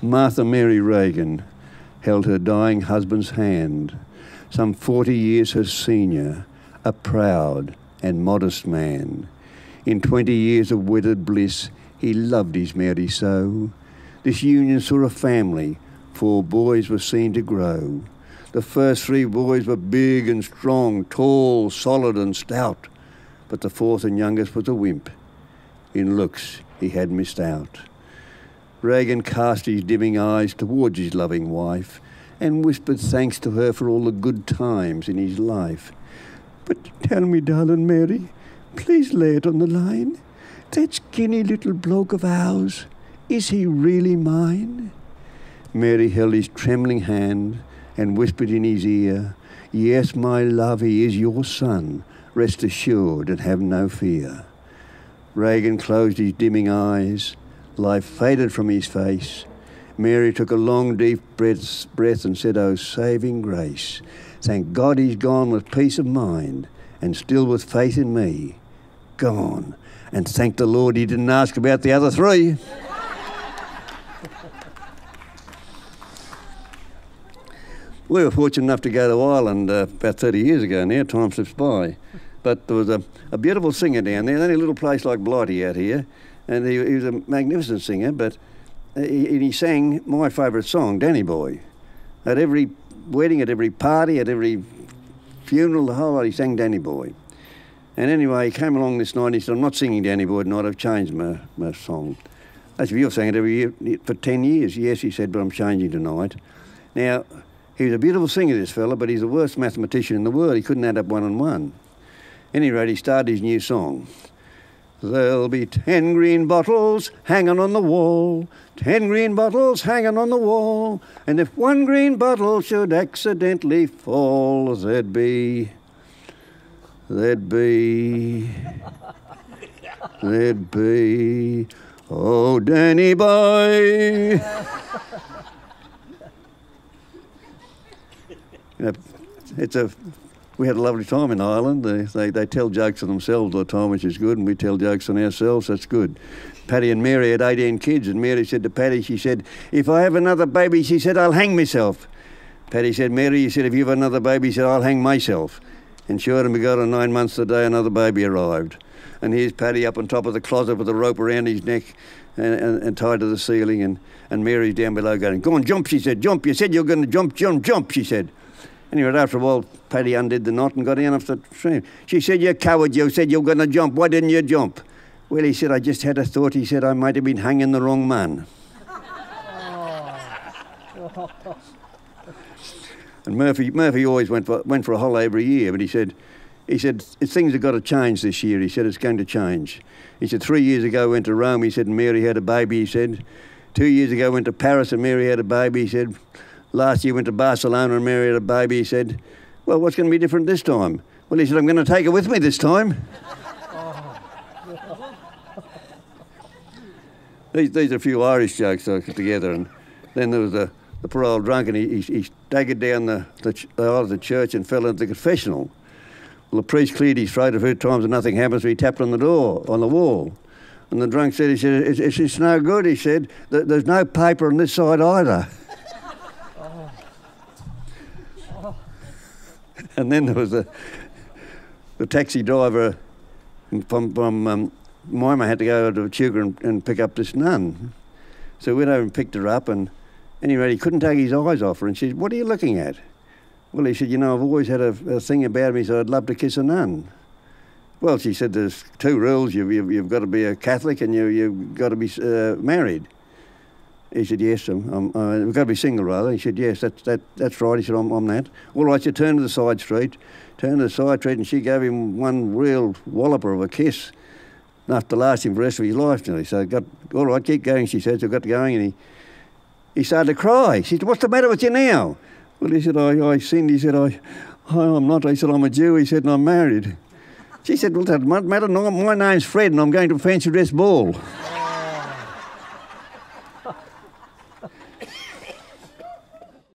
Martha Mary Reagan held her dying husband's hand, some 40 years her senior, a proud and modest man. In 20 years of wedded bliss, he loved his Mary so. This union saw a family, 4 boys were seen to grow. The first 3 boys were big and strong, tall, solid and stout, but the 4th and youngest was a wimp. In looks he had missed out. Reagan cast his dimming eyes towards his loving wife and whispered thanks to her for all the good times in his life. But tell me, darling Mary, please lay it on the line. That skinny little bloke of ours, is he really mine? Mary held his trembling hand and whispered in his ear, yes, my love, he is your son. Rest assured and have no fear. Reagan closed his dimming eyes. Life faded from his face. Mary took a long, deep breath and said, oh, saving grace. Thank God he's gone with peace of mind and still with faith in me. Gone. And thank the Lord he didn't ask about the other 3. We were fortunate enough to go to Ireland about 30 years ago now. Time slips by. But there was a beautiful singer down there. There's only a little place like Blighty out here. And he was a magnificent singer, but he sang my favourite song, Danny Boy. At every wedding, at every party, at every funeral, the whole lot, he sang Danny Boy. And anyway, he came along this night and he said, I'm not singing Danny Boy tonight, I've changed my song. I said, you've sang it every year for 10 years. Yes, he said, but I'm changing tonight. Now, he was a beautiful singer, this fella, but he's the worst mathematician in the world. He couldn't add up 1 and 1. At any rate, he started his new song. There'll be 10 green bottles hanging on the wall, 10 green bottles hanging on the wall, and if 1 green bottle should accidentally fall, there'd be, oh, Danny boy. We had a lovely time in Ireland. They tell jokes on themselves all the time, which is good, and we tell jokes on ourselves, that's good. Paddy and Mary had 18 kids, and Mary said to Paddy, she said, if I have another baby, she said, I'll hang myself. Paddy said, Mary, he said, if you have another baby, he said, I'll hang myself. And sure, and we got on 9 months today, another baby arrived. And here's Paddy up on top of the closet with a rope around his neck and tied to the ceiling, and Mary's down below going, go on, jump, she said, jump. You said you're going to jump, jump, jump, she said. Anyway, after a while, Paddy undid the knot and got down off the stream. She said, you coward, you said you were going to jump. Why didn't you jump? Well, he said, I just had a thought. He said, I might have been hanging the wrong man. And Murphy always went for a holiday every year, but he said, things have got to change this year. He said, it's going to change. He said, 3 years ago, went to Rome. He said, and Mary had a baby. He said, 2 years ago, went to Paris and Mary had a baby. He said, last year went to Barcelona and Mary had a baby. He said, well, what's going to be different this time? Well, he said, I'm going to take her with me this time. These are a few Irish jokes I put together. And then there was the poor old drunk, and he staggered down the aisle of the church and fell into the confessional. Well, the priest cleared his throat a few times and nothing happened, so he tapped on the door, on the wall. And the drunk said, it's no good, he said. There's no paper on this side either. And then there was the taxi driver from Moima had to go to Echuca and pick up this nun. So we went over and picked her up, and anyway, he couldn't take his eyes off her. And she said, what are you looking at? Well, he said, you know, I've always had a thing about me, so I'd love to kiss a nun. Well, she said, there's 2 rules. You've got to be a Catholic and you've got to be married. He said, yes, we've got to be single, rather. He said, yes, that's right. He said, I'm that. All right, so turn to the side street. And she gave him one real walloper of a kiss, enough to last him for the rest of his life, nearly. So, all right, keep going, she said. So I got going, and he started to cry. She said, what's the matter with you now? Well, he said, I sinned. He said, I'm not. He said, I'm a Jew. He said, and I'm married. She said, well, that doesn't matter. My name's Fred, and I'm going to a fancy dress ball.